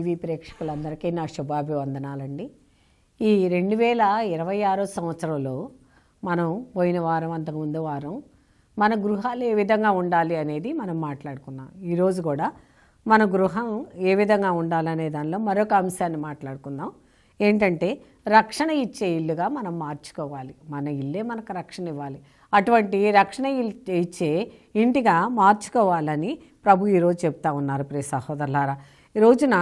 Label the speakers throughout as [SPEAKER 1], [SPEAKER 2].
[SPEAKER 1] TV ప్రేక్షకులందరికీ నా శుభాభివందనాలండి. ఈ 2026 సంవత్సరంలో మనం పోయిన వారం అంతకుముందు వారం మన గృహాలు ఏ విధంగా ఉండాలి అనేది మనం మాట్లాడుకున్నాం. ఈరోజు కూడా మన గృహం ఏ విధంగా ఉండాలనే దానిలో మరొక అంశాన్ని మాట్లాడుకుందాం. ఏంటంటే రక్షణ ఇచ్చే ఇల్లుగా మనం మార్చుకోవాలి. మన ఇల్లే మనకు రక్షణ ఇవ్వాలి. అటువంటి రక్షణ ఇచ్చే ఇంటిగా మార్చుకోవాలని ప్రభు ఈరోజు చెప్తా ఉన్నారు. ప్రియ సహోదరులారా, ఈ రోజున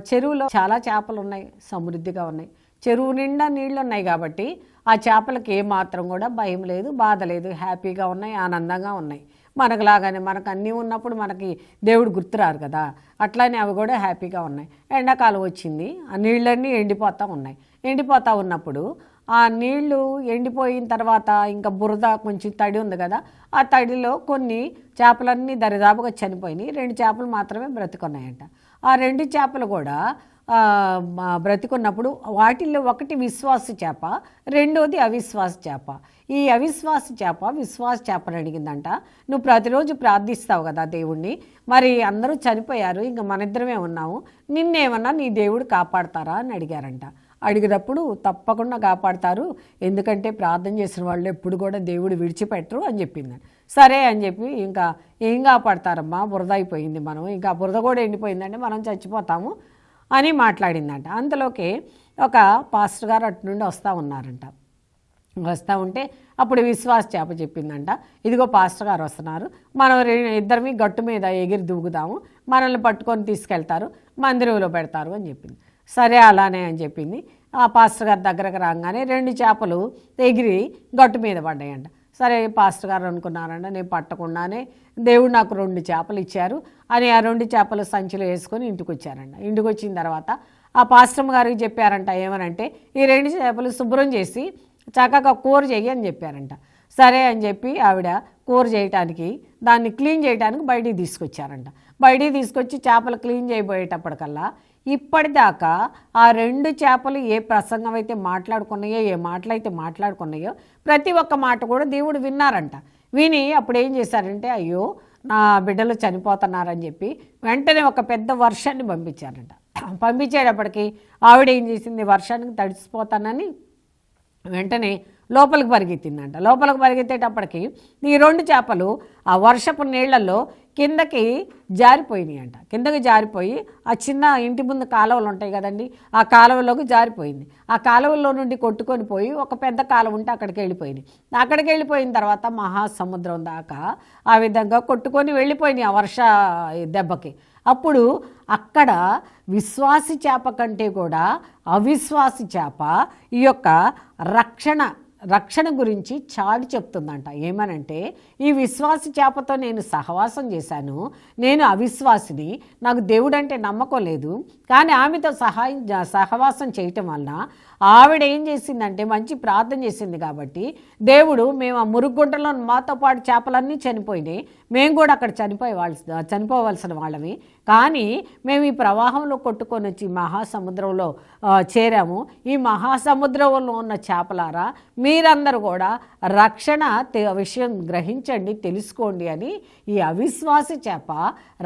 [SPEAKER 1] చెరువులో చాలా చేపలు ఉన్నాయి, సమృద్ధిగా ఉన్నాయి. చెరువు నిండా నీళ్ళు ఉన్నాయి కాబట్టి ఆ చేపలకి ఏమాత్రం కూడా భయం లేదు, బాధ లేదు, హ్యాపీగా ఉన్నాయి, ఆనందంగా ఉన్నాయి. మనకులాగానే మనకు అన్నీ ఉన్నప్పుడు మనకి దేవుడు గుర్తురారు కదా, అట్లానే అవి కూడా హ్యాపీగా ఉన్నాయి. ఎండాకాలం వచ్చింది, ఆ నీళ్ళన్నీ ఎండిపోతూ ఉన్నాయి. ఎండిపోతూ ఉన్నప్పుడు ఆ నీళ్లు ఎండిపోయిన తర్వాత ఇంకా బురద కొంచెం తడి ఉంది కదా, ఆ తడిలో కొన్ని చేపలన్నీ దరిదాపుగా చనిపోయినాయి. 2 చేపలు మాత్రమే బ్రతుకున్నాయంట. ఆ 2 చేపలు కూడా బ్రతికున్నప్పుడు వాటిల్లో ఒకటి విశ్వాస చేప, రెండోది అవిశ్వాస చేప. ఈ అవిశ్వాస చేప విశ్వాస చేపని అడిగిందంట, నువ్వు ప్రతిరోజు ప్రార్థిస్తావు కదా దేవుణ్ణి, మరి అందరూ చనిపోయారు, ఇంక మన ఇద్దరమే ఉన్నాము, నిన్నేమన్నా నీ దేవుడు కాపాడతారా అని అడిగారంట. అడిగినప్పుడు తప్పకుండా కాపాడతారు, ఎందుకంటే ప్రార్థన చేసిన వాళ్ళు ఎప్పుడు కూడా దేవుడు విడిచిపెట్టరు అని చెప్పిందని. సరే అని చెప్పి ఇంకా ఏం కాపాడతారమ్మా, బురద అయిపోయింది, మనం ఇంకా బురద కూడా ఎండిపోయిందంటే మనం చచ్చిపోతాము అని మాట్లాడిందంట. అంతలోకి ఒక పాస్టర్ గారు అటు నుండి వస్తూ ఉన్నారంట. వస్తూ ఉంటే అప్పుడు విశ్వాస చేప చెప్పిందంట, ఇదిగో పాస్టర్ గారు వస్తున్నారు, మనం ఇద్దరిమి గట్టు మీద ఎగిరి దూకుదాము, మనల్ని పట్టుకొని తీసుకెళ్తారు, మందిరంలో పెడతారు అని చెప్పింది. సరే అలానే అని చెప్పింది. ఆ పాస్టర్ గారి దగ్గరకు రాగానే 2 చేపలు ఎగిరి గట్టు మీద పడ్డాయంట. సరే పాస్టర్ గారు అనుకున్నారంట, నేను పట్టకుండానే దేవుడు నాకు 2 చేపలు ఇచ్చారు అని ఆ 2 చేపలు సంచిలో వేసుకొని ఇంటికి వచ్చారంట. ఇంటికి వచ్చిన తర్వాత ఆ పాస్టర్ గారికి చెప్పారంట, ఏమనంటే ఈ 2 చేపలు శుభ్రం చేసి చక్కగా కూర చెయ్యి అని చెప్పారంట. సరే అని చెప్పి ఆవిడ కూర చేయటానికి దాన్ని క్లీన్ చేయడానికి బయటికి తీసుకొచ్చారంట. బయటికి తీసుకొచ్చి చేపలు క్లీన్ చేయబోయేటప్పటికల్లా ఇప్పటిదాకా ఆ 2 చేపలు ఏ ప్రసంగం అయితే మాట్లాడుకున్నాయో, ఏ మాటలైతే మాట్లాడుకున్నాయో ప్రతి ఒక్క మాట కూడా దేవుడు విన్నారంట. విని అప్పుడు ఏం చేశారంటే, అయ్యో నా బిడ్డలు చనిపోతున్నారని చెప్పి వెంటనే ఒక పెద్ద వర్షాన్ని పంపించారంట. పంపించేటప్పటికి ఆవిడ ఏం చేసింది, వర్షానికి తడిసిపోతానని వెంటనే లోపలికి పరిగెత్తిందంట. లోపలికి పరిగెత్తేటప్పటికి ఈ 2 చేపలు ఆ వర్షపు నీళ్లలో కిందకి జారిపోయినాయి అంట. కిందకి జారిపోయి ఆ చిన్న ఇంటి ముందు కాలువలు ఉంటాయి కదండి, ఆ కాలువలోకి జారిపోయింది. ఆ కాలువలో నుండి కొట్టుకొని పోయి ఒక పెద్ద కాలువ ఉంటే అక్కడికి వెళ్ళిపోయినాయి. అక్కడికి వెళ్ళిపోయిన తర్వాత మహాసముద్రం దాకా ఆ విధంగా కొట్టుకొని వెళ్ళిపోయినాయి ఆ వర్ష దెబ్బకి. అప్పుడు అక్కడ విశ్వాసి చేప కంటే కూడా అవిశ్వాసి చేప ఈ యొక్క రక్షణ గురించి చాటి చెప్తుందంట. ఏమనంటే, ఈ విశ్వాసి చేపతో నేను సహవాసం చేశాను, నేను అవిశ్వాసిని, నాకు దేవుడు అంటే నమ్మకం లేదు, కానీ ఆమెతో సహవాసం చేయటం వలన ఆవిడ ఏం చేసిందంటే మంచి ప్రార్థన చేసింది కాబట్టి దేవుడు, మేము ఆ మురుగుంటలో మాతో పాటు చేపలన్నీ చనిపోయినాయి, మేము కూడా అక్కడ చనిపోవలసిన వాళ్ళవి, కానీ మేము ఈ ప్రవాహంలో కొట్టుకొని వచ్చి మహాసముద్రంలో చేరాము. ఈ మహాసముద్రంలో ఉన్న చేపలారా, మీరందరూ కూడా రక్షణ విషయం గ్రహించండి, తెలుసుకోండి అని ఈ అవిశ్వాసి చేప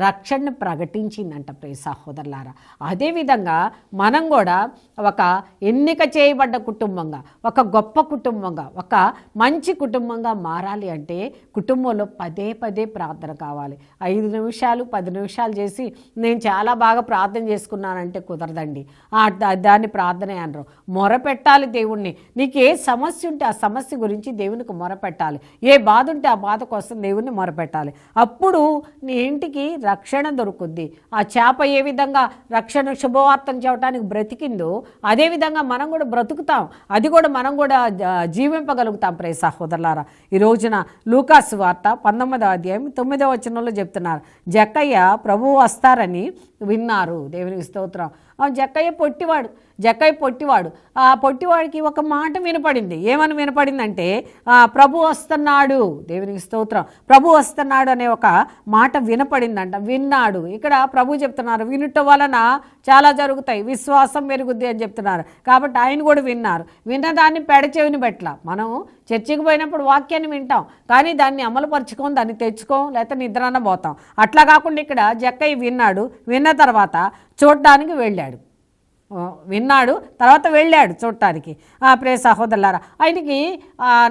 [SPEAKER 1] రక్షణను ప్రకటించిందంట. ప్రియ సహోదరులారా, అదేవిధంగా మనం కూడా ఒక ఎన్నిక చేయబడ్డ కుటుంబంగా, ఒక గొప్ప కుటుంబంగా, ఒక మంచి కుటుంబంగా మారాలి అంటే కుటుంబంలో పదే ప్రార్థన కావాలి. 5 నిమిషాలు 10 నిమిషాలు చేసి నేను చాలా బాగా ప్రార్థన చేసుకున్నానంటే కుదరదండి. దాన్ని ప్రార్థనే అనరు. మొరపెట్టాలి దేవుణ్ణి. నీకు ఏ సమస్య ఉంటే ఆ సమస్య గురించి దేవునికి మొరపెట్టాలి. ఏ బాధ ఉంటే ఆ బాధ కోసం దేవుణ్ణి మొరపెట్టాలి. అప్పుడు నీ ఇంటికి రక్షణ దొరుకుద్ది. ఆ చేప ఏ విధంగా రక్షణ శుభవార్తను చెప్పడానికి బ్రతికిందో అదేవిధంగా మనం కూడా బ్రతుకుతాం, అది కూడా మనం కూడా జీవింపగలుగుతాం. ప్రియ సహోదరులారా, ఈ రోజున లూకాసు వార్త 19వ అధ్యాయం 9వ వచనంలో చెప్తున్నారు, జక్కయ్య ప్రభువు వస్తారని విన్నారు. దేవునికి స్తోత్రం. జక్కయ్య పొట్టివాడు. ఆ పొట్టివాడికి ఒక మాట వినపడింది. ఏమని వినపడిందంటే, ప్రభు వస్తున్నాడు. దేవునికి స్తోత్రం. ప్రభు వస్తున్నాడు అనే ఒక మాట వినపడిందంట. విన్నాడు. ఇక్కడ ప్రభు చెప్తున్నారు, వినుట వలన చాలా జరుగుతాయి, విశ్వాసం పెరుగుద్ది అని చెప్తున్నారు. కాబట్టి ఆయన కూడా విన్నారు. విన్నదాన్ని పెడచెవిని పెట్టలా. మనం చర్చికి పోయినప్పుడు వాక్యాన్ని వింటాం, కానీ దాన్ని అమలుపరుచుకోం, దాన్ని తెచ్చుకోం, లేకపోతే నిద్రన పోతాం. అట్లా కాకుండా ఇక్కడ జక్కయ్య విన్నాడు. విన్న తర్వాత చూడడానికి వెళ్ళాడు. విన్నాడు, తర్వాత వెళ్ళాడు చూడటానికి. ప్రియ సహోదరులారా, ఆయనకి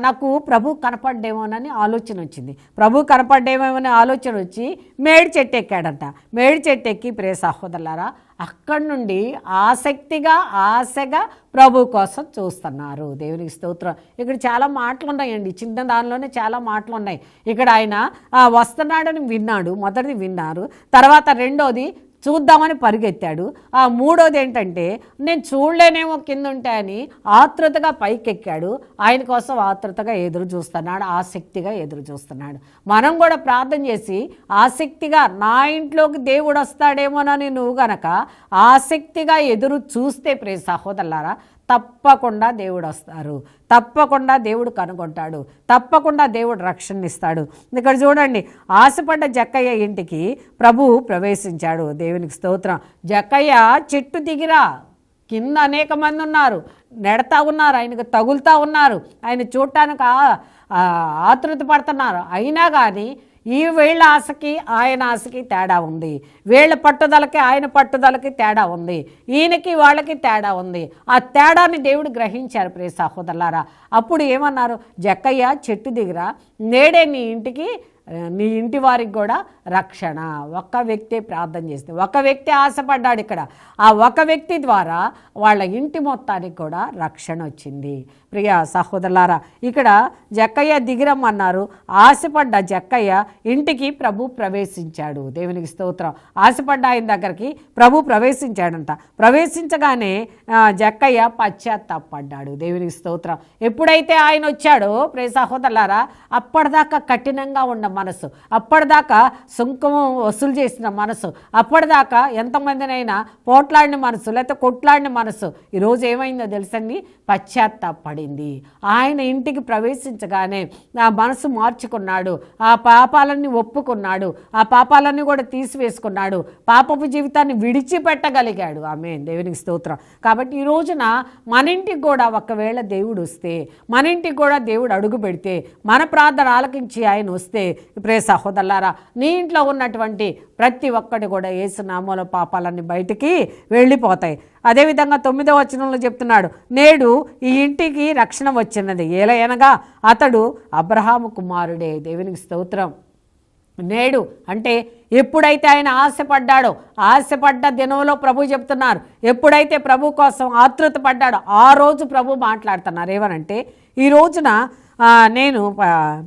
[SPEAKER 1] నాకు ప్రభు కనపడ్డేమోనని ఆలోచన వచ్చింది. ప్రభు కనపడ్డేమోనని ఆలోచన వచ్చి మేడి చెట్టు ఎక్కాడంట. మేడి చెట్టు ఎక్కి ప్రియ సహోదరులారా అక్కడి నుండి ఆశగా ప్రభు కోసం చూస్తున్నారు. దేవునికి స్తోత్రం. ఇక్కడ చాలా మాటలు ఉన్నాయండి, చిన్న దానిలోనే చాలా మాటలు ఉన్నాయి. ఇక్కడ ఆయన వస్తున్నాడని విన్నాడు, మొదటిది విన్నారు. తర్వాత రెండోది చూద్దామని పరిగెత్తాడు. మూడోది ఏంటంటే నేను చూడలేనేమో కింద ఉంటాయని ఆతృతగా పైకెక్కాడు. ఆయన కోసం ఆతృతగా ఎదురు చూస్తున్నాడు, ఆసక్తిగా ఎదురు చూస్తున్నాడు. మనం కూడా ప్రార్థన చేసి ఆసక్తిగా నా ఇంట్లోకి దేవుడు వస్తాడేమోనని నువ్వు గనక ఆసక్తిగా ఎదురు చూస్తే ప్రియ సహోదరులారా తప్పకుండా దేవుడు వస్తారు, తప్పకుండా దేవుడు కనుగొంటాడు, తప్పకుండా దేవుడు రక్షణ ఇస్తాడు. ఇక్కడ చూడండి, ఆశపడ్డ జక్కయ్య ఇంటికి ప్రభువు ప్రవేశించాడు. దేవునికి స్తోత్రం. జక్కయ్య చెట్టు దిగిరా, కింద అనేక మంది ఉన్నారు, నెడతా ఉన్నారు, ఆయనకు తగులుతూ ఉన్నారు, ఆయన చూడటానికి ఆతృత పడుతున్నారు. అయినా కానీ ఈ వీళ్ళ ఆశకి ఆయన ఆశకి తేడా ఉంది, వీళ్ళ పట్టుదలకి ఆయన పట్టుదలకి తేడా ఉంది, ఈయనకి వాళ్ళకి తేడా ఉంది. ఆ తేడాన్ని దేవుడు గ్రహించారు ప్రియ సహోదరులారా. అప్పుడు ఏమన్నారు, జక్కయ్య చెట్టు దిగిరా, నేడే నీ ఇంటి వారికి కూడా రక్షణ. ఒక్క వ్యక్తే ప్రార్థన చేస్తే, ఒక వ్యక్తి ఆశపడ్డాడు. ఇక్కడ ఆ ఒక వ్యక్తి ద్వారా వాళ్ళ ఇంటి మొత్తానికి కూడా రక్షణ వచ్చింది. ప్రియ సహోదరులారా, ఇక్కడ జక్కయ్య దిగిరమ్మన్నారు. ఆశపడ్డ జక్కయ్య ఇంటికి ప్రభు ప్రవేశించాడు. దేవునికి స్తోత్రం. ఆశపడ్డ ఆయన దగ్గరికి ప్రభు ప్రవేశించాడంట. ప్రవేశించగానే జక్కయ్య పశ్చాత్తాపడ్డాడు. దేవునికి స్తోత్రం. ఎప్పుడైతే ఆయన వచ్చాడో ప్రియ సహోదరులారా అప్పటిదాకా కఠినంగా ఉన్న మనసు, అప్పటిదాకా సుంకము వసూలు చేసిన మనసు, అప్పటిదాకా ఎంతమందినైనా పోట్లాడిన మనసు లేకపోతే కొట్లాడిన మనసు ఈరోజు ఏమైందో తెలుసండి, పశ్చాత్తాపడింది. ఆయన ఇంటికి ప్రవేశించగానే ఆ మనసు మార్చుకున్నాడు, ఆ పాపాలన్నీ ఒప్పుకున్నాడు, ఆ పాపాలన్నీ కూడా తీసివేసుకున్నాడు, పాపపు జీవితాన్ని విడిచిపెట్టగలిగాడు. ఆమేన్, దేవునికి స్తోత్రం. కాబట్టి ఈ రోజున మన ఇంటికి కూడా ఒకవేళ దేవుడు వస్తే, మన ఇంటికి కూడా దేవుడు అడుగు పెడితే, మన ప్రార్థన ఆలకించి ఆయన వస్తే ప్రియ సహోదరులారా నీ ఇంట్లో ఉన్నటువంటి ప్రతి ఒక్కటి కూడా యేసు నామములో పాపాలన్నీ బయటికి వెళ్ళిపోతాయి. అదేవిధంగా 9వ వచనంలో చెప్తున్నాడు, నేడు ఈ ఇంటికి రక్షణ వచ్చినది, ఏలయనగా అతడు అబ్రహాము కుమారుడే. దేవునికి స్తోత్రం. నేడు అంటే ఎప్పుడైతే ఆయన ఆశపడ్డాడో, ఆశపడ్డ దినంలో ప్రభు చెప్తున్నారు, ఎప్పుడైతే ప్రభు కోసం ఆతృత పడ్డాడో ఆ రోజు ప్రభు మాట్లాడుతున్నారు. ఏమనంటే ఈ రోజున నేను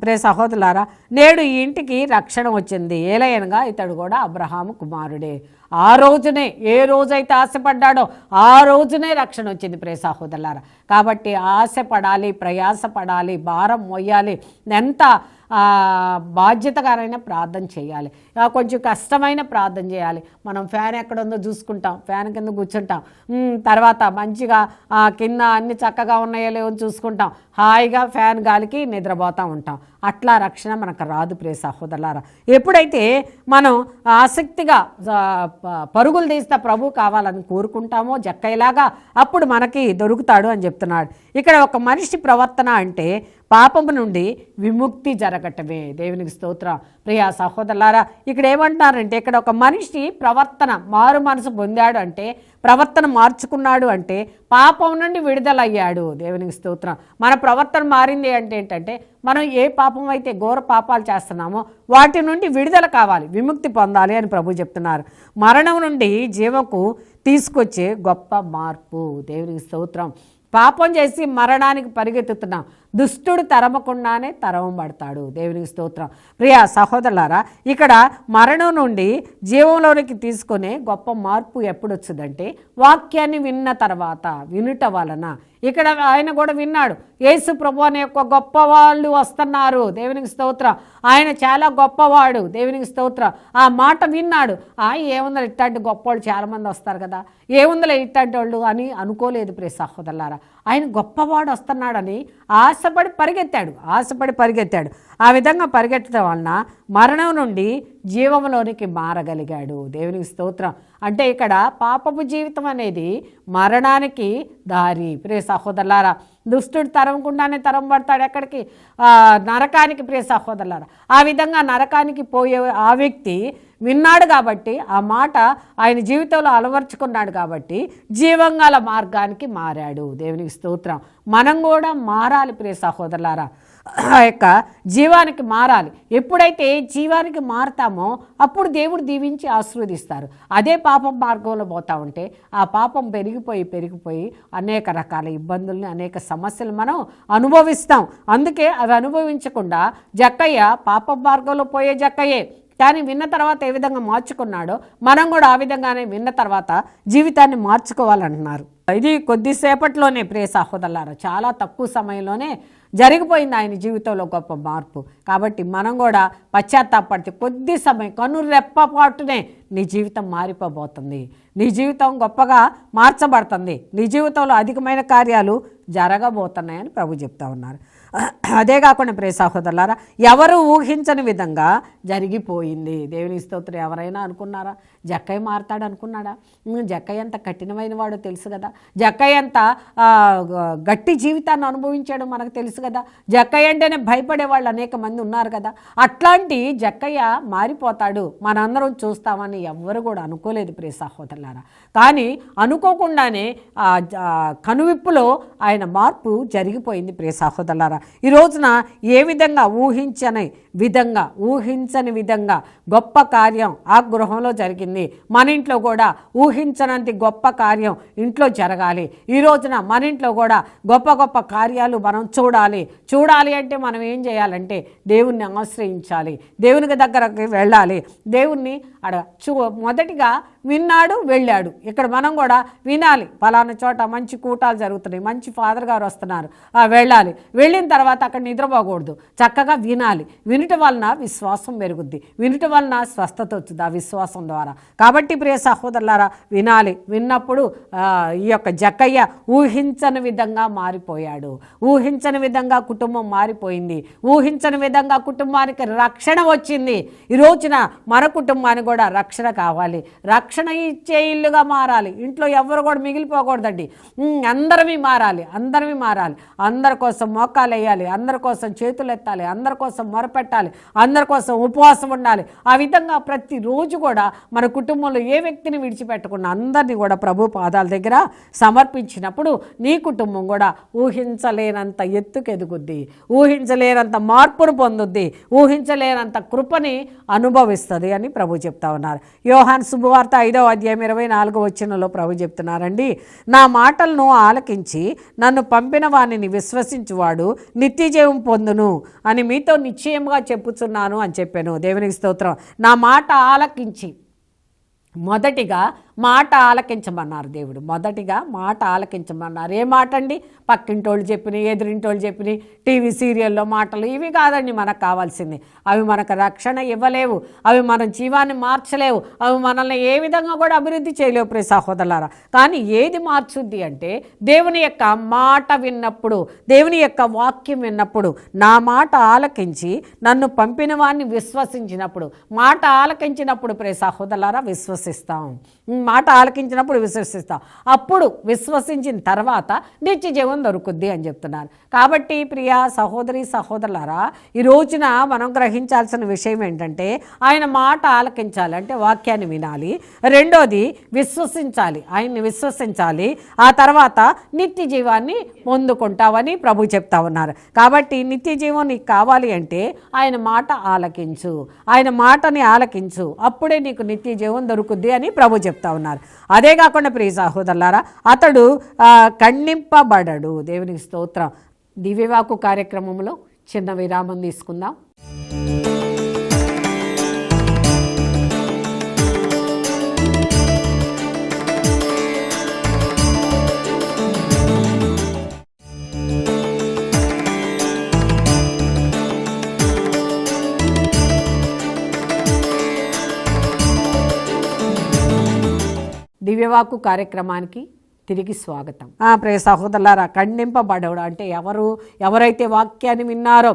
[SPEAKER 1] ప్రియ సహోదరులారా నేడు ఈ ఇంటికి రక్షణ వచ్చింది, ఏలయనగా ఇతడు కూడా అబ్రహాము కుమారుడే. ఆ రోజునే, ఏ రోజైతే ఆశపడ్డాడో ఆ రోజునే రక్షణ వచ్చింది ప్రియ సహోదరులారా. కాబట్టి ఆశపడాలి, ప్రయాసపడాలి, భారం మోయాలి, ఎంత బాధ్యతగారైనా ప్రార్థన చేయాలి, కొంచెం కష్టమైన ప్రార్థన చేయాలి. మనం ఫ్యాన్ ఎక్కడ ఉందో చూసుకుంటాం, ఫ్యాన్ కింద కూర్చుంటాం, తర్వాత మంచిగా కింద అన్ని చక్కగా ఉన్నాయో లేవో చూసుకుంటాం, హాయిగా ఫ్యాన్ గాలికి నిద్రపోతూ ఉంటాం. అట్లా రక్షణ మనకు రాదు ప్రియ సహోదరులారా. ఎప్పుడైతే మనం ఆసక్తిగా పరుగులు తీస్తే ప్రభు కావాలని కోరుకుంటామో జక్కయ్యలాగా, అప్పుడు మనకి దొరుకుతాడు అని చెప్తున్నాడు. ఇక్కడ ఒక మనిషి ప్రవర్తన అంటే పాపము నుండి విముక్తి జరగటమే. దేవునికి స్తోత్రం. ప్రియ సహోదరులారా ఇక్కడ ఏమంటున్నారంటే, ఇక్కడ ఒక మనిషి ప్రవర్తన మారు మనసు పొందాడు అంటే, ప్రవర్తన మార్చుకున్నాడు అంటే పాపం నుండి విడుదలయ్యాడు. దేవునికి స్తోత్రం. మన ప్రవర్తన మారింది అంటే ఏంటంటే, మనం ఏ పాపం అయితే ఘోర పాపాలు చేస్తున్నామో వాటి నుండి విడుదల కావాలి, విముక్తి పొందాలి అని ప్రభు చెప్తున్నారు. మరణం నుండి జీవకు తీసుకొచ్చే గొప్ప మార్పు. దేవునికి స్తోత్రం. పాపం చేసి మరణానికి పరిగెత్తుతున్నాం, దుష్టుడు తరమకుండానే తరమబడతాడు. దేవునికి స్తోత్రం. ప్రియ సహోదరులారా ఇక్కడ మరణం నుండి జీవంలోనికి తీసుకునే గొప్ప మార్పు ఎప్పుడు వచ్చిందంటే, వాక్యాన్ని విన్న తర్వాత, వినుట వలన. ఇక్కడ ఆయన కూడా విన్నాడు, యేసు ప్రభు అనే యొక్క గొప్ప వాళ్ళు వస్తున్నారు. దేవునికి స్తోత్రం. ఆయన చాలా గొప్పవాడు. దేవునికి స్తోత్రం. ఆ మాట విన్నాడు. ఏముందలే ఇట్లాంటి గొప్ప వాళ్ళు చాలామంది వస్తారు కదా, ఏముందలే ఇట్లాంటి వాళ్ళు అని అనుకోలేదు ప్రియ సహోదరులారా. ఆయన గొప్పవాడు వస్తున్నాడని ఆశపడి పరిగెత్తాడు. ఆ విధంగా పరిగెత్తడం వలన మరణం నుండి జీవంలోనికి మారగలిగాడు. దేవునికి స్తోత్రం. అంటే ఇక్కడ పాపపు జీవితం అనేది మరణానికి దారి ప్రియ సహోదరులారా. దుష్టుడు తరమకుండానే తరంబడతాడు ఎక్కడికి, నరకానికి ప్రియ సహోదరులారా. ఆ విధంగా నరకానికి పోయే ఆ వ్యక్తి విన్నాడు కాబట్టి ఆ మాట ఆయన జీవితంలో అలవర్చుకున్నాడు కాబట్టి జీవంగల మార్గానికి మారాడు. దేవునికి స్తోత్రం. మనం కూడా మారాలి ప్రియ సహోదరులారా, ఆ యొక్క జీవానికి మారాలి. ఎప్పుడైతే జీవానికి మారుతామో అప్పుడు దేవుడు దీవించి ఆశీర్వదిస్తారు. అదే పాపం మార్గంలో పోతా ఉంటే ఆ పాపం పెరిగిపోయి అనేక రకాల ఇబ్బందుల్ని, అనేక సమస్యలు మనం అనుభవిస్తాం. అందుకే అవి అనుభవించకుండా జక్కయ్య పాపం మార్గంలో పోయే జక్కయ్యే, కానీ విన్న తర్వాత ఏ విధంగా మార్చుకున్నాడో మనం కూడా ఆ విధంగానే విన్న తర్వాత జీవితాన్ని మార్చుకోవాలంటున్నారు. ఇది కొద్దిసేపట్లోనే ప్రియ సహోదరులారా, చాలా తక్కువ సమయంలోనే జరిగిపోయింది ఆయన జీవితంలో గొప్ప మార్పు. కాబట్టి మనం కూడా పశ్చాత్తాపడితే కొద్ది సమయం, కనురెప్పపాటునే నీ జీవితం మారిపోబోతుంది. నీ జీవితం గొప్పగా మార్చబడుతుంది. నీ జీవితంలో అధికమైన కార్యాలు జరగబోతున్నాయని ప్రభు చెప్తా ఉన్నారు. అదే కాకుండా ప్రియ సహోదరులారా, ఎవరు ఊహించని విధంగా జరిగిపోయింది. దేవుని స్తోత్రం. ఎవరైనా అనుకున్నారా జక్కయ్య మారతాడు అనుకున్నాడా? జక్కయ్య ఎంత కఠినమైన వాడో తెలుసు కదా. జక్కయ్య ఎంత గట్టి జీవితాన్ని అనుభవించాడో మనకు తెలుసు కదా. జక్కయ్య అంటేనే భయపడే వాళ్ళు అనేక మంది ఉన్నారు కదా. అట్లాంటి జక్కయ్య మారిపోతాడు మనందరం చూస్తామని ఎవ్వరు కూడా అనుకోలేదు ప్రియ సహోదరులారా. కానీ అనుకోకుండానే కనువిప్పులో ఆయన మార్పు జరిగిపోయింది ప్రియ సహోదరులారా. ఈ రోజున ఏ విధంగా ఊహించని విధంగా గొప్ప కార్యం ఆ గృహంలో జరిగింది. మన ఇంట్లో కూడా ఊహించనంత గొప్ప కార్యం ఇంట్లో జరగాలి. ఈ రోజున మన ఇంట్లో కూడా గొప్ప గొప్ప కార్యాలు మనం చూడాలి అంటే మనం ఏం చేయాలంటే దేవుణ్ణి ఆశ్రయించాలి, దేవునికి దగ్గరకు వెళ్ళాలి, దేవుణ్ణి మొదటిగా విన్నాడు, వెళ్ళాడు. ఇక్కడ మనం కూడా వినాలి, ఫలానా చోట మంచి కూటాలు జరుగుతున్నాయి, మంచి ఫాదర్ గారు వస్తున్నారు, వెళ్ళాలి. వెళ్ళిన తర్వాత అక్కడ నిద్రపోకూడదు, చక్కగా వినాలి. వినుట వలన విశ్వాసం పెరుగుద్ది, వినుట వలన స్వస్థత వచ్చింది ఆ విశ్వాసం ద్వారా. కాబట్టి ప్రియ సహోదరులారా, వినాలి. విన్నప్పుడు ఈ యొక్క జక్కయ్య ఊహించని విధంగా మారిపోయాడు. ఊహించని విధంగా కుటుంబం మారిపోయింది. ఊహించని విధంగా కుటుంబానికి రక్షణ వచ్చింది. ఈ రోజున మన కుటుంబానికి కూడా రక్షణ కావాలి, రక్షణ ఇచ్చే ఇల్లుగా మారాలి. ఇంట్లో ఎవరు కూడా మిగిలిపోకూడదండి. అందరమీ మారాలి. అందరి కోసం మోకాలు వేయాలి, అందరి కోసం చేతులు ఎత్తాలి, అందరి కోసం మొరపెట్టాలి, అందరి కోసం ఉపవాసం ఉండాలి. ఆ విధంగా ప్రతిరోజు కూడా మన కుటుంబంలో ఏ వ్యక్తిని విడిచిపెట్టకుండా అందరినీ కూడా ప్రభు పాదాల దగ్గర సమర్పించినప్పుడు నీ కుటుంబం కూడా ఊహించలేనంత ఎత్తుకెదుగుద్ది, ఊహించలేనంత మార్పును పొందుద్ది, ఊహించలేనంత కృపని అనుభవిస్తుంది అని ప్రభు చెప్తా ఉన్నారు. యోహాను శుభవార్త 5వ అధ్యాయం 24వ వచనంలో ప్రభు చెప్తున్నారండి, నా మాటలను ఆలకించి నన్ను పంపిన వానిని విశ్వసించువాడు నిత్యజీవం పొందును అని మీతో నిశ్చయంగా చెప్పుచున్నాను అని చెప్పాను. దేవునికి స్తోత్రం. నా మాట ఆలకించి, మొదటిగా మాట ఆలకించమన్నారు దేవుడు. మొదటిగా మాట ఆలకించమన్నారు. ఏ మాట అండి? పక్కింటోళ్ళు చెప్పినాయి, ఎదురింటోళ్ళు చెప్పినాయి, టీవీ సీరియల్లో మాటలు, ఇవి కాదండి మనకు కావాల్సింది. అవి మనకు రక్షణ ఇవ్వలేవు, అవి మన జీవాన్ని మార్చలేవు, అవి మనల్ని ఏ విధంగా కూడా అభివృద్ధి చేయలేవు ప్రియ సహోదరులారా. కానీ ఏది మార్చుద్ది అంటే దేవుని యొక్క మాట విన్నప్పుడు, దేవుని యొక్క వాక్యం విన్నప్పుడు, నా మాట ఆలకించి నన్ను పంపిన వాడిని విశ్వసించినప్పుడు, మాట ఆలకించినప్పుడు ప్రియ సహోదరులారా విశ్వసిస్తాం. మాట ఆలకించినప్పుడు విశ్వసిస్తాం. అప్పుడు విశ్వసించిన తర్వాత నిత్య జీవం దొరుకుద్ది అని చెప్తున్నారు. కాబట్టి ప్రియ సహోదరి సహోదరులారా, ఈ రోజున మనం గ్రహించాల్సిన విషయం ఏంటంటే ఆయన మాట ఆలకించాలి అంటే వాక్యాన్ని వినాలి, రెండోది విశ్వసించాలి, ఆయన్ని విశ్వసించాలి, ఆ తర్వాత నిత్య జీవాన్ని పొందుకుంటావని ప్రభు చెప్తా ఉన్నారు. కాబట్టి నిత్య జీవం నీకు కావాలి అంటే ఆయన మాట ఆలకించు, ఆయన మాటని ఆలకించు, అప్పుడే నీకు నిత్య జీవం దొరుకుద్ది అని ప్రభు చెప్తా ఉన్నారు. అదే కాకుండా ప్రియ సహోదరులారా, అతడు ఖండింపబడడు. దేవునికి స్తోత్రం. దివ్యవాకు కార్యక్రమంలో చిన్న విరామం తీసుకుందాం. దివ్యవాకు కార్యక్రమానికి తిరిగి స్వాగతం. ప్రియ సహోదరులారా, ఖండింపబడడు అంటే ఎవరైతే వాక్యాన్ని విన్నారో,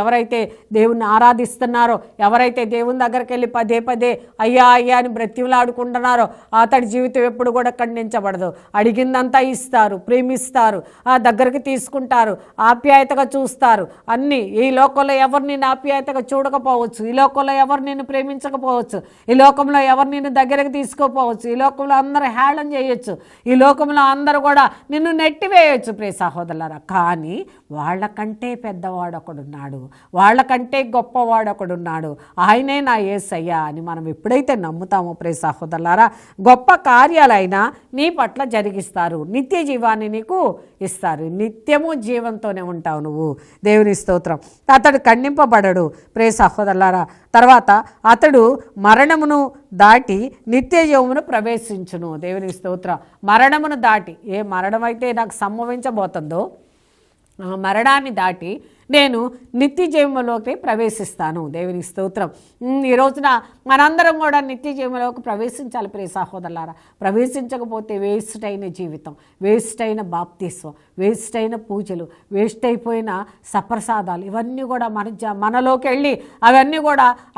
[SPEAKER 1] ఎవరైతే దేవుణ్ణి ఆరాధిస్తున్నారో, ఎవరైతే దేవుని దగ్గరికి వెళ్ళి పదే పదే అయ్యా అయ్యా అని బ్రతిమలాడుకుంటున్నారో అతడి జీవితం ఎప్పుడు కూడా ఖండించబడదు. అడిగిందంతా ఇస్తారు, ప్రేమిస్తారు, దగ్గరికి తీసుకుంటారు, ఆప్యాయతగా చూస్తారు. అన్నీ ఈ లోకంలో ఎవరు నిన్ను ఆప్యాయతగా చూడకపోవచ్చు, ఈ లోకంలో ఎవరు నిన్ను ప్రేమించకపోవచ్చు, ఈ లోకంలో ఎవరు నిన్ను దగ్గరకు తీసుకోపోవచ్చు, ఈ లోకంలో అందరూ హేళన చేయొచ్చు, ఈ లోకంలో అందరూ కూడా నిన్ను నెట్టివేయచ్చు ప్రియ సహోదరులారా. కానీ వాళ్ళకంటే పెద్దవాడు ఒకడున్నాడు, వాళ్ళకంటే గొప్పవాడు ఒకడున్నాడు, ఆయనే నా యేసయ్య అని మనం ఎప్పుడైతే నమ్ముతామో ప్రియ సహోదరులారా, గొప్ప కార్యాలైనా నీ పట్ల జరిగిస్తారు, నిత్య జీవాన్ని నీకు ఇస్తారు, నిత్యము జీవంతోనే ఉంటావు నువ్వు. దేవుని స్తోత్రం. అతడు ఖండింపబడడు ప్రియ సహోదరులారా. తర్వాత అతడు మరణమును దాటి నిత్య జీవమును ప్రవేశించును. దేవుని స్తోత్రం. మరణమును దాటి, ఏ మరణం అయితే నాకు సంభవించబోతుందో ఆ మరణాన్ని దాటి నేను నిత్య జీవంలోకి ప్రవేశిస్తాను. దేవుని స్తోత్రం. ఈ రోజున మనందరం కూడా నిత్య జీవంలోకి ప్రవేశించాలి ప్రియ సహోదరులారా. ప్రవేశించకపోతే వేస్ట్ అయిన జీవితం, వేస్ట్ అయిన బాప్తిస్వం, వేస్ట్ అయిన పూజలు, వేస్ట్ అయిపోయిన సప్రసాదాలు, ఇవన్నీ కూడా మనలోకి వెళ్ళి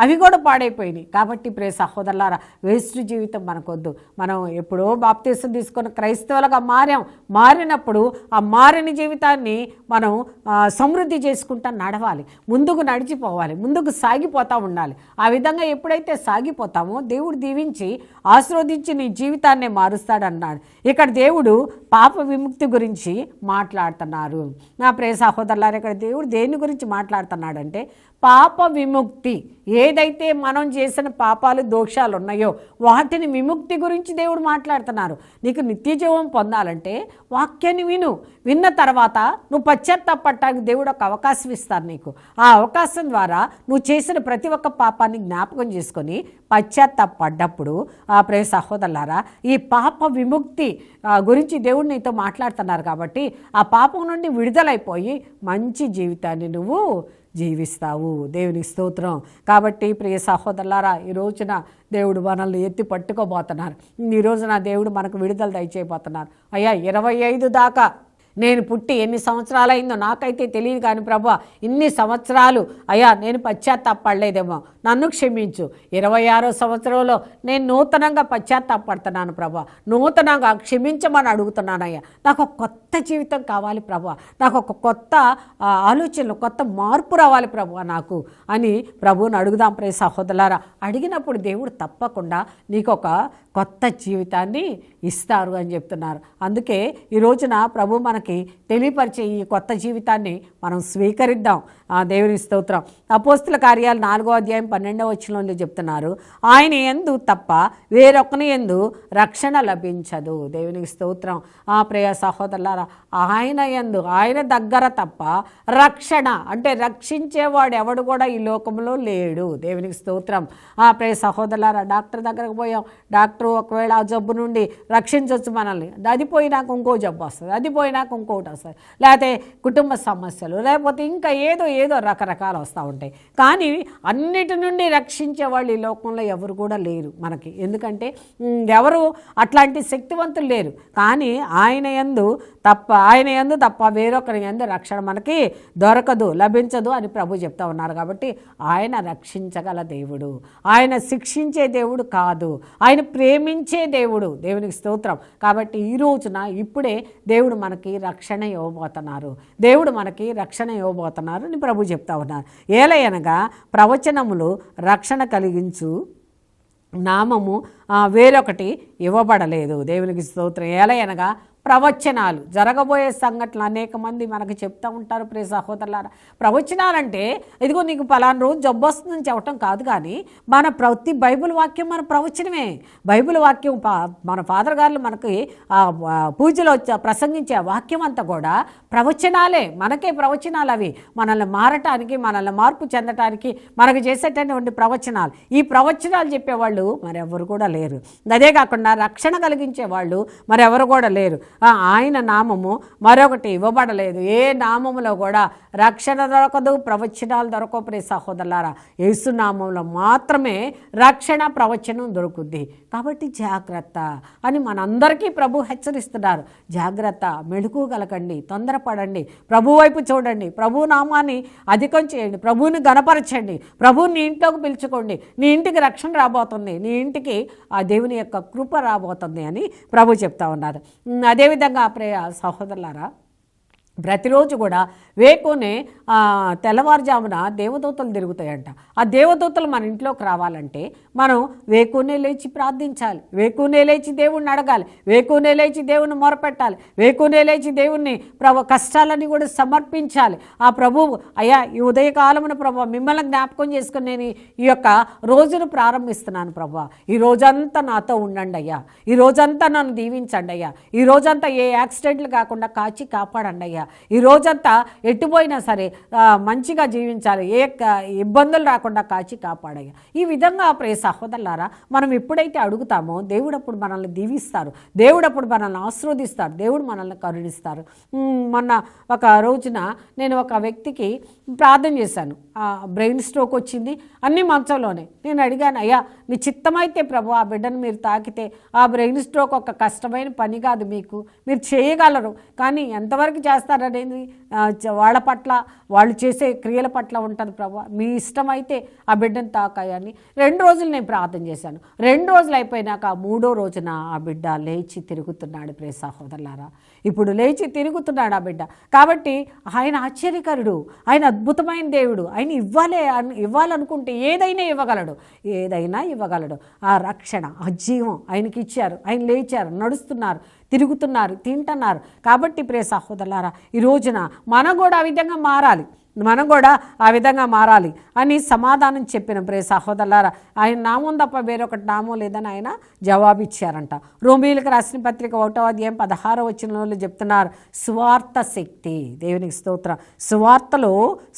[SPEAKER 1] అవి కూడా పాడైపోయినాయి. కాబట్టి ప్రియ సహోదరులారా, వేస్ట్ జీవితం మనకొద్దు. మనం ఎప్పుడో బాప్తిస్వం తీసుకొని క్రైస్తవులుగా మారినప్పుడు ఆ మారిన జీవితాన్ని మనం సమృద్ధి చేసుకుంటా నడవాలి, ముందుకు నడిచిపోవాలి, ముందుకు సాగిపోతూ ఉండాలి. ఆ విధంగా ఎప్పుడైతే సాగిపోతామో దేవుడు దీవించి ఆశీర్వదించి నీ జీవితాన్నే మారుస్తాడన్నాడు. ఇక్కడ దేవుడు పాప విముక్తి గురించి మాట్లాడుతున్నారు. నా ప్రియ సహోదరులారా, ఇక్కడ దేవుడు దేని గురించి మాట్లాడుతున్నాడంటే పాప విముక్తి. ఏదైతే మనం చేసిన పాపాలు దోషాలు ఉన్నాయో వాటిని విముక్తి గురించి దేవుడు మాట్లాడుతున్నారు. నీకు నిత్య జీవం పొందాలంటే వాక్యాన్ని విన్న తర్వాత నువ్వు పశ్చాత్తాపడటానికి దేవుడు ఒక అవకాశం ఇస్తారు నీకు. ఆ అవకాశం ద్వారా నువ్వు చేసిన ప్రతి ఒక్క పాపాన్ని జ్ఞాపకం చేసుకొని పశ్చాత్తాపడ్డప్పుడు ప్రియ సహోదరులారా, ఈ పాప విముక్తి గురించి దేవుడు నీతో మాట్లాడుతున్నారు. కాబట్టి ఆ పాపం నుండి విడుదలైపోయి మంచి జీవితాన్ని నువ్వు జీవిస్తావు. దేవుని స్తోత్రం. కాబట్టి ప్రియ సహోదరులారా, ఈ రోజున దేవుడు మనల్ని ఎత్తి పట్టుకోబోతున్నారు. ఈ రోజున దేవుడు మనకు విడుదల దయచేయబోతున్నారు. అయ్యా 25 దాకా నేను పుట్టి ఎన్ని సంవత్సరాలు అయిందో నాకైతే తెలియదు, కానీ ప్రభా ఇన్ని సంవత్సరాలు అయ్యా నేను పశ్చాత్తాపడలేదేమో, నన్ను క్షమించు. 26వ సంవత్సరంలో నేను నూతనంగా పశ్చాత్తాపడుతున్నాను ప్రభా, నూతనంగా క్షమించమని అడుగుతున్నానయ్యా. నాకు ఒక కొత్త జీవితం కావాలి ప్రభా, నాకు ఒక కొత్త ఆలోచనలు, కొత్త మార్పు రావాలి ప్రభా నాకు అని ప్రభువుని అడుగుదాం ప్రియ సహోదరులారా. అడిగినప్పుడు దేవుడు తప్పకుండా నీకు ఒక కొత్త జీవితాన్ని ఇస్తారు అని చెప్తున్నారు. అందుకే ఈ రోజున ప్రభు మనకి తెలియపరిచే ఈ కొత్త జీవితాన్ని మనం స్వీకరిద్దాం. దేవుని స్తోత్రం. అపోస్తుల కార్యాలు 4వ అధ్యాయం 12వ వచనంలో చెప్తున్నారు, ఆయన యందు తప్ప వేరొకని యందు రక్షణ లభించదు. దేవునికి స్తోత్రం. ప్రియ సహోదరులారా, ఆయన యందు, ఆయన దగ్గర తప్ప రక్షణ అంటే రక్షించేవాడు ఎవడు కూడా ఈ లోకంలో లేడు. దేవునికి స్తోత్రం. ప్రియ సహోదరులారా, డాక్టర్ దగ్గరకు పోయాం, డాక్టర్ ఒకవేళ ఆ జబ్బు నుండి రక్షించవచ్చు మనల్ని, అది పోయినాక ఇంకో జబ్బు వస్తుంది, అది పోయినాక ఇంకోటి వస్తుంది, లేకపోతే కుటుంబ సమస్యలు, లేకపోతే ఇంకా ఏదో రకరకాలు వస్తూ ఉంటాయి. కానీ అన్నిటి నుండి రక్షించే వాళ్ళు ఈ లోకంలో ఎవరు కూడా లేరు మనకి. ఎందుకంటే ఎవరు అట్లాంటి శక్తివంతులు లేరు. కానీ ఆయన యందు తప్ప వేరొకరి యందు రక్షణ మనకి దొరకదు, లభించదు అని ప్రభు చెప్తా ఉన్నారు. కాబట్టి ఆయన రక్షించగల దేవుడు, ఆయన శిక్షించే దేవుడు కాదు, ఆయన ప్రేమించే దేవుడు. దేవునికి స్తోత్రం. కాబట్టి ఈ రోజున ఇప్పుడే దేవుడు మనకి రక్షణ ఇవ్వబోతున్నారు, దేవుడు మనకి రక్షణ ఇవ్వబోతున్నారు అని ప్రభు చెప్తా ఉన్నారు. ఏలయనగా ప్రవచనములు రక్షణ కలిగించు నామము వేరొకటి ఇవ్వబడలేదు. దేవునికి స్తోత్రం. ఏలయనగా ప్రవచనాలు, జరగబోయే సంఘటనలు అనేక మంది మనకు చెప్తూ ఉంటారు ప్రియ సహోదరులారా. ప్రవచనాలంటే ఇదిగో నీకు పలానా రోజు జబ్బు వస్తుందని చెప్పటం కాదు, కానీ మన ప్రతి బైబిల్ వాక్యం మన ప్రవచనమే. బైబిల్ వాక్యం మన ఫాదర్ గారు మనకి పూజలో ప్రసంగించే వాక్యం అంతా కూడా ప్రవచనాలే, మనకే ప్రవచనాలు. అవి మనల్ని మారటానికి, మనల్ని మార్పు చెందటానికి మనకు చేసేటటువంటి ప్రవచనాలు. ఈ ప్రవచనాలు చెప్పేవాళ్ళు మరెవరు కూడా లేరు. అదే కాకుండా రక్షణ కలిగించే వాళ్ళు మరెవరు కూడా లేరు. ఆయన నామము మరొకటి ఇవ్వబడలేదు. ఏ నామములో కూడా రక్షణ దొరకదు, ప్రవచనాలు దొరకవు. ప్రియ సహోదరులారా, యేసు నామంలో మాత్రమే రక్షణ ప్రవచనం దొరుకుద్ది. కాబట్టి జాగ్రత్త అని మనందరికీ ప్రభు హెచ్చరిస్తున్నారు. జాగ్రత్త, మెళుకు కలకండి, తొందరపడండి, ప్రభు వైపు చూడండి, ప్రభు నామాన్ని అధికం చేయండి, ప్రభువుని గణపరచండి, ప్రభువుని నీ ఇంట్లోకి పిలుచుకోండి. నీ ఇంటికి రక్షణ రాబోతుంది, నీ ఇంటికి ఆ దేవుని యొక్క కృప రాబోతుంది అని ప్రభు చెప్తా ఉన్నారు. అదేవిధంగా ప్రియ సహోదరులారా, ప్రతిరోజు కూడా వేకునే తెల్లవారుజామున దేవదూతలు తిరుగుతాయంట. ఆ దేవదూతలు మన ఇంట్లోకి రావాలంటే మనం వేకునే లేచి ప్రార్థించాలి, వేకునే లేచి దేవుణ్ణి అడగాలి, వేకునే లేచి దేవుణ్ణి మొరపెట్టాలి, వేకునే లేచి దేవుణ్ణి కష్టాలన్నీ కూడా సమర్పించాలి. ఆ ప్రభువు, అయ్యా ఈ ఉదయకాలమున ప్రభు మిమ్మల్ని జ్ఞాపకం చేసుకుని నేను ఈ యొక్క రోజును ప్రారంభిస్తున్నాను ప్రభు, ఈ రోజంతా నాతో ఉండండి అయ్యా, ఈ రోజంతా నన్ను దీవించండి అయ్యా, ఈ రోజంతా ఏ యాక్సిడెంట్లు కాకుండా కాచి కాపాడండి అయ్యా, ఈ రోజంతా ఎట్టుపోయినా సరే మంచిగా జీవించాలి, ఏ ఇబ్బందులు రాకుండా కాచి కాపాడయ్యా. ఈ విధంగా ప్రియ సహోదరులారా, మనం ఎప్పుడైతే అడుగుతామో దేవుడు అప్పుడు మనల్ని దీవిస్తారు, దేవుడు అప్పుడు మనల్ని ఆశీర్వదిస్తారు, దేవుడు మనల్ని కరుణిస్తారు. మొన్న ఒక రోజున నేను ఒక వ్యక్తికి ప్రార్థన చేశాను. బ్రెయిన్ స్ట్రోక్ వచ్చింది, అన్నీ మంచంలోనే. నేను అడిగాను, అయ్యా నీ చిత్తమైతే ప్రభు ఆ బిడ్డను మీరు తాకితే, ఆ బ్రెయిన్ స్ట్రోక్ ఒక కష్టమైన పని కాదు, మీరు చేయగలరు, కానీ ఎంతవరకు చేస్తారనేది వాళ్ళ పట్ల, వాళ్ళు చేసే క్రియల పట్ల ఉంటుంది ప్రభు, మీ ఇష్టమైతే ఆ బిడ్డను తాకాయని 2 రోజులు నేను ప్రార్థన చేశాను. 2 రోజులు అయిపోయినాక 3వ రోజున ఆ బిడ్డ లేచి తిరుగుతున్నాడు. ప్రియ సహోదరులారా, ఇప్పుడు లేచి తిరుగుతున్నాడు ఆ బిడ్డ. కాబట్టి ఆయన ఆశ్చర్యకరుడు, ఆయన అద్భుతమైన దేవుడు, ఆయన ఇవ్వాలనుకుంటే ఏదైనా ఇవ్వగలడు. ఆ రక్షణ, ఆ జీవం ఆయనకి ఇచ్చారు, ఆయన లేచారు, నడుస్తున్నారు, తిరుగుతున్నారు, తింటున్నారు. కాబట్టి ప్రియ సహోదరులారా, ఈ రోజున మనం కూడా ఆ విధంగా మారాలి అని సమాధానం చెప్పిన ప్రియ సహోదరులారా, ఆయన నామం తప్ప వేరొకటి నామం లేదని ఆయన జవాబిచ్చారంట. రోమీయులకు రాసిన పత్రిక 1వ అధ్యాయం 16వ వచనంలో చెప్తున్నారు, సువార్త శక్తి. దేవునికి స్తోత్రం. సువార్తలో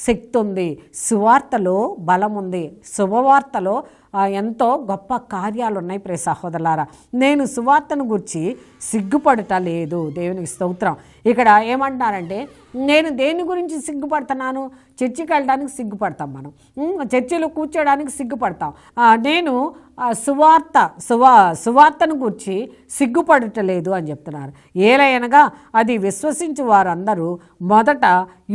[SPEAKER 1] శక్తి ఉంది, సువార్తలో బలం ఉంది, శుభవార్తలో ఎంతో గొప్ప కార్యాలు ఉన్నాయి. ప్రియ సహోదరులారా, నేను సువార్తను గురించి సిగ్గుపడట లేదు. దేవునికి స్తోత్రం. ఇక్కడ ఏమంటున్నారంటే, నేను దేని గురించి సిగ్గుపడుతున్నాను? చర్చికి వెళ్ళడానికి సిగ్గుపడతాం, మనం చర్చిలో కూర్చోడానికి సిగ్గుపడతాం. నేను సువార్తను గురించి సిగ్గుపడటలేదు అని చెప్తున్నారు. ఏలయనగా అది విశ్వసించు వారందరూ మొదట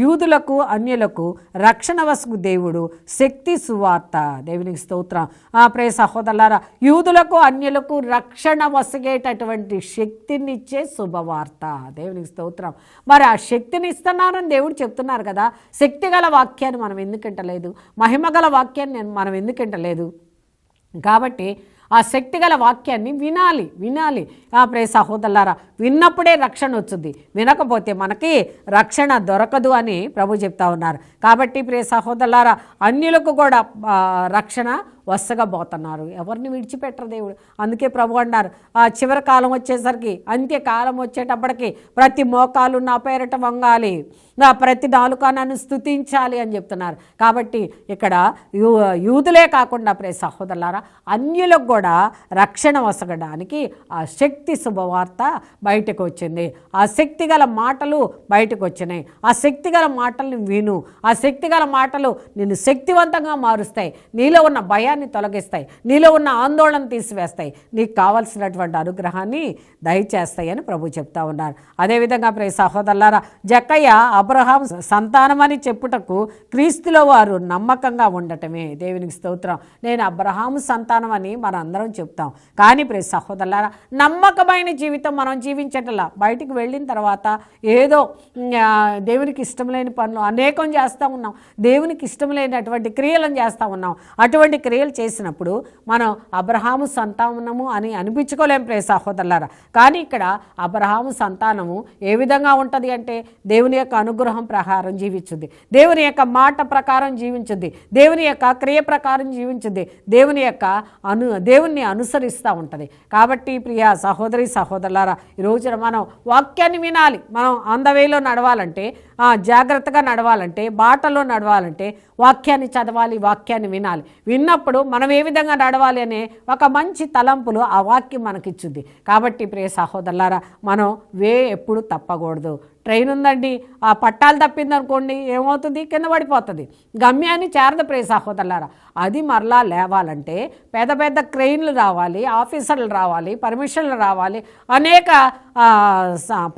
[SPEAKER 1] యూదులకు అన్యులకు రక్షణ వసుకు దేవుడు శక్తి సువార్త. దేవునికి స్తోత్రం. ప్రియ సహోదరులారా, యూదులకు అన్యులకు రక్షణ వసగేటటువంటి శక్తినిచ్చే శుభవార్త. దేవునికి స్తోత్రం. మరి ఆ శక్తిని ఇస్తున్నానని దేవుడు చెప్తున్నారు కదా. శక్తి గల వాక్యాన్ని మనం ఎందుకంటలేదు, మహిమ గల వాక్యాన్ని మనం ఎందుకంటలేదు? కాబట్టి ఆ శక్తిగల వాక్యాన్ని వినాలి. ప్రియ సహోదరులారా, విన్నప్పుడే రక్షణ వచ్చింది, వినకపోతే మనకి రక్షణ దొరకదు అని ప్రభు చెప్తా ఉన్నారు. కాబట్టి ప్రియ సహోదరులారా, అన్యులకు కూడా రక్షణ వస్తగబోతున్నారు, ఎవరిని విడిచిపెట్టరు దేవుడు. అందుకే ప్రభు అన్నారు, ఆ చివరి కాలం వచ్చేసరికి, అంత్యకాలం వచ్చేటప్పటికి ప్రతి మోకాలు నా పేరట వంగాలి, ప్రతి నాలుక నన్ను స్తుతించాలి అని చెప్తున్నారు. కాబట్టి ఇక్కడ యూదులే కాకుండా ప్రియ సహోదరులారా, అన్యులకు కూడా రక్షణ వసగడానికి ఆ శక్తి శుభవార్త బయటకు వచ్చింది. ఆ శక్తిగల మాటలు బయటకు వచ్చినాయి. ఆ శక్తిగల మాటలను విను. ఆ శక్తిగల మాటలు నిన్ను శక్తివంతంగా మారుస్తాయి, నీలో ఉన్న భయాన్ని తొలగిస్తాయి, నీలో ఉన్న ఆందోళన తీసివేస్తాయి, నీకు కావలసినటువంటి అనుగ్రహాన్ని దయచేస్తాయి అని ప్రభు చెప్తా ఉన్నారు. అదేవిధంగా ప్రియ సహోదరులారా, జక్కయ్య అబ్రహాం సంతానమని చెప్పుటకు క్రీస్తులో వారు నమ్మకంగా ఉండటమే. దేవునికి స్తోత్రం. నేను అబ్రహాము సంతానం అని మనం అందరం చెప్తాం, కానీ ప్రియ సహోదరులారా, నమ్మకమైన జీవితం మనం జీవించటలా. బయటికి వెళ్ళిన తర్వాత ఏదో దేవునికి ఇష్టం లేని పనులు అనేకం చేస్తూ ఉన్నాం, దేవునికి ఇష్టం లేనటువంటి క్రియలను చేస్తూ ఉన్నాం. అటువంటి క్రియలు చేసినప్పుడు మనం అబ్రహాము సంతానము అని అనిపించుకోలేం ప్రియ సహోదరులారా. కానీ ఇక్కడ అబ్రహాము సంతానము ఏ విధంగా ఉంటుంది అంటే, దేవుని యొక్క అనుగ్రహం ప్రకారం జీవించుద్ది, దేవుని యొక్క మాట ప్రకారం జీవించుద్ది, దేవుని యొక్క క్రియ ప్రకారం జీవించుద్ది, దేవుణ్ణి అనుసరిస్తూ ఉంటుంది. కాబట్టి ప్రియ సహోదరి సహోదరులారా, ఈ రోజున మనం వాక్యాన్ని వినాలి. మనం అందవేలో నడవాలంటే, జాగ్రత్తగా నడవాలంటే, బాటలో నడవాలంటే వాక్యాన్ని చదవాలి, వాక్యాన్ని వినాలి. విన్నప్పుడు ఉన్నప్పుడు మనం ఏ విధంగా నడవాలి అనే ఒక మంచి తలంపులు ఆ వాక్యం మనకిచ్చుద్ది. కాబట్టి ప్రియ సహోదరులారా, మనం ఎప్పుడు తప్పకూడదు. ట్రైన్ ఉందండి, ఆ పట్టాలు తప్పిందనుకోండి ఏమవుతుంది, కింద పడిపోతుంది, గమ్యాన్ని చేరదు ప్రియ సహోదరులారా. అది మరలా లేవాలంటే పెద్ద పెద్ద క్రెయిన్లు రావాలి, ఆఫీసర్లు రావాలి, పర్మిషన్లు రావాలి, అనేక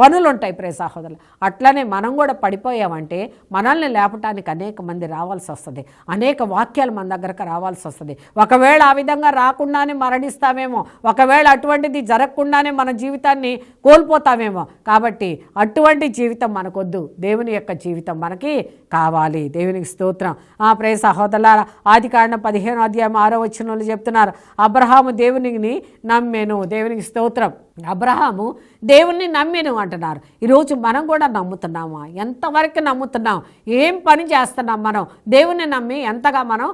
[SPEAKER 1] పనులు ఉంటాయి ప్రియ సహోదరులు. అట్లనే మనం కూడా పడిపోయామంటే మనల్ని లేపటానికి అనేక మంది రావాల్సి వస్తుంది, అనేక వాక్యాలు మన దగ్గరకు రావాల్సి వస్తుంది. ఒకవేళ ఆ విధంగా రాకుండానే మరణిస్తామేమో, ఒకవేళ అటువంటిది జరగకుండానే మన జీవితాన్ని కోల్పోతామేమో. కాబట్టి అటువంటి జీవితం మనకొద్దు, దేవుని యొక్క జీవితం మనకి కావాలి. దేవునికి స్తోత్రం. ప్రియ సహోదరులారా, ఆదికాండం 15వ అధ్యాయం 6వ వచనంలో చెప్తున్నారు, అబ్రహాము దేవునిని నమ్మెను. దేవునికి స్తోత్రం. అబ్రహాము దేవుణ్ణి నమ్మెను అంటున్నారు. ఈరోజు మనం కూడా నమ్ముతున్నామా? ఎంతవరకు నమ్ముతున్నాం? ఏం పని చేస్తున్నాం? మనం దేవుణ్ణి నమ్మి ఎంతగా మనం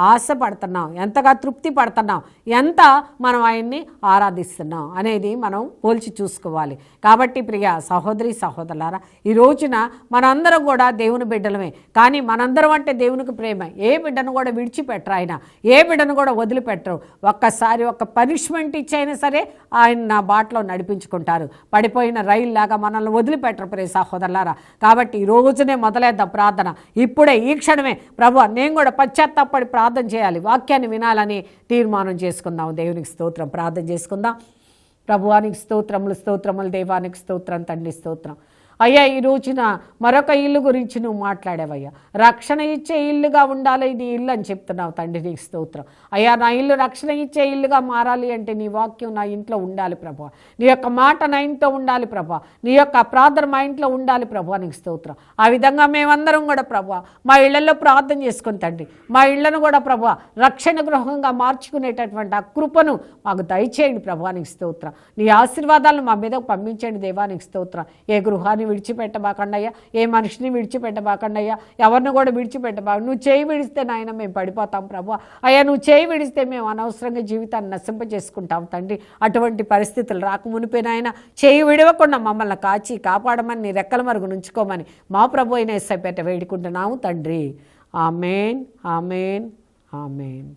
[SPEAKER 1] ఆశపడుతున్నాం, ఎంతగా తృప్తి పడుతున్నాం, ఎంత మనం ఆయన్ని ఆరాధిస్తున్నాం అనేది మనం పోల్చి చూసుకోవాలి. కాబట్టి ప్రియ సహోదరి సహోదరులారా, ఈ రోజున మనందరం కూడా దేవుని బిడ్డలమే. కానీ మనందరం అంటే దేవునికి ప్రేమ. ఏ బిడ్డను కూడా విడిచిపెట్టరు ఆయన, ఏ బిడ్డను కూడా వదిలిపెట్టరు. ఒక్కసారి ఒక పనిష్మెంట్ ఇచ్చైనా సరే ఆయన నా బాటలో నడిపించుకుంటారు. పడిపోయిన రైలు లాగా మనల్ని వదిలిపెట్టరు ప్రియ సహోదరులారా. కాబట్టి ఈ రోజునే మొదలేద్దాం ప్రార్థన. ఇప్పుడే ఈ క్షణమే ప్రభు నేను కూడా పశ్చాత్తాపడి ప్రార్థన చేయాలి, వాక్యాన్ని వినాలని తీర్మానం చేసుకుందాం. దేవునికి స్తోత్రం. ప్రార్థన చేసుకుందాం. ప్రభువానికి స్తోత్రములు, దేవానికి స్తోత్రం, తండ్రి స్తోత్రం. అయ్యా, ఈ రోజున మరొక ఇల్లు గురించి నువ్వు మాట్లాడావయ్యా. రక్షణ ఇచ్చే ఇల్లుగా ఉండాలి నీ ఇల్లు అని చెప్తున్నావు తండ్రి, నీకు స్తోత్రం. అయ్యా, నా ఇల్లు రక్షణ ఇచ్చే ఇల్లుగా మారాలి అంటే నీ వాక్యం నా ఇంట్లో ఉండాలి ప్రభా, నీ యొక్క మాట నా ఇంట్లో ఉండాలి ప్రభా, నీ యొక్క ప్రార్థన మా ఇంట్లో ఉండాలి ప్రభా, నీకు స్తోత్రం. ఆ విధంగా మేమందరం కూడా ప్రభా మా ఇళ్లలో ప్రార్థన చేసుకుని తండ్రి, మా ఇళ్లను కూడా ప్రభా రక్షణ గృహంగా మార్చుకునేటటువంటి ఆ కృపను మాకు దయచేయండి ప్రభా, నీకు స్తోత్రం. నీ ఆశీర్వాదాలను మా మీద పంపించండి దేవా, నీకు స్తోత్రం. ఏ గృహాన్ని విడిచిపెట్టబాకండయ్యా, ఏ మనిషిని విడిచిపెట్టబాకండయ్యా, ఎవరిని కూడా విడిచిపెట్టబాక. నువ్వు చేయి విడిస్తే నాయన మేము పడిపోతాం ప్రభు. అయ్యా, నువ్వు చేయి విడిస్తే మేము అనవసరంగా జీవితాన్ని నశింపజేసుకుంటాం తండ్రి. అటువంటి పరిస్థితులు రాకమునిపే నాయన చేయి విడవకుండా మమ్మల్ని కాచి కాపాడమని, నీ రెక్కల మరుగు నుంచుకోమని మా ప్రభు అయిన యేసయ్య పేరిట వేడుకుంటున్నాము తండ్రి. ఆమేన్, ఆమేన్, ఆమేన్.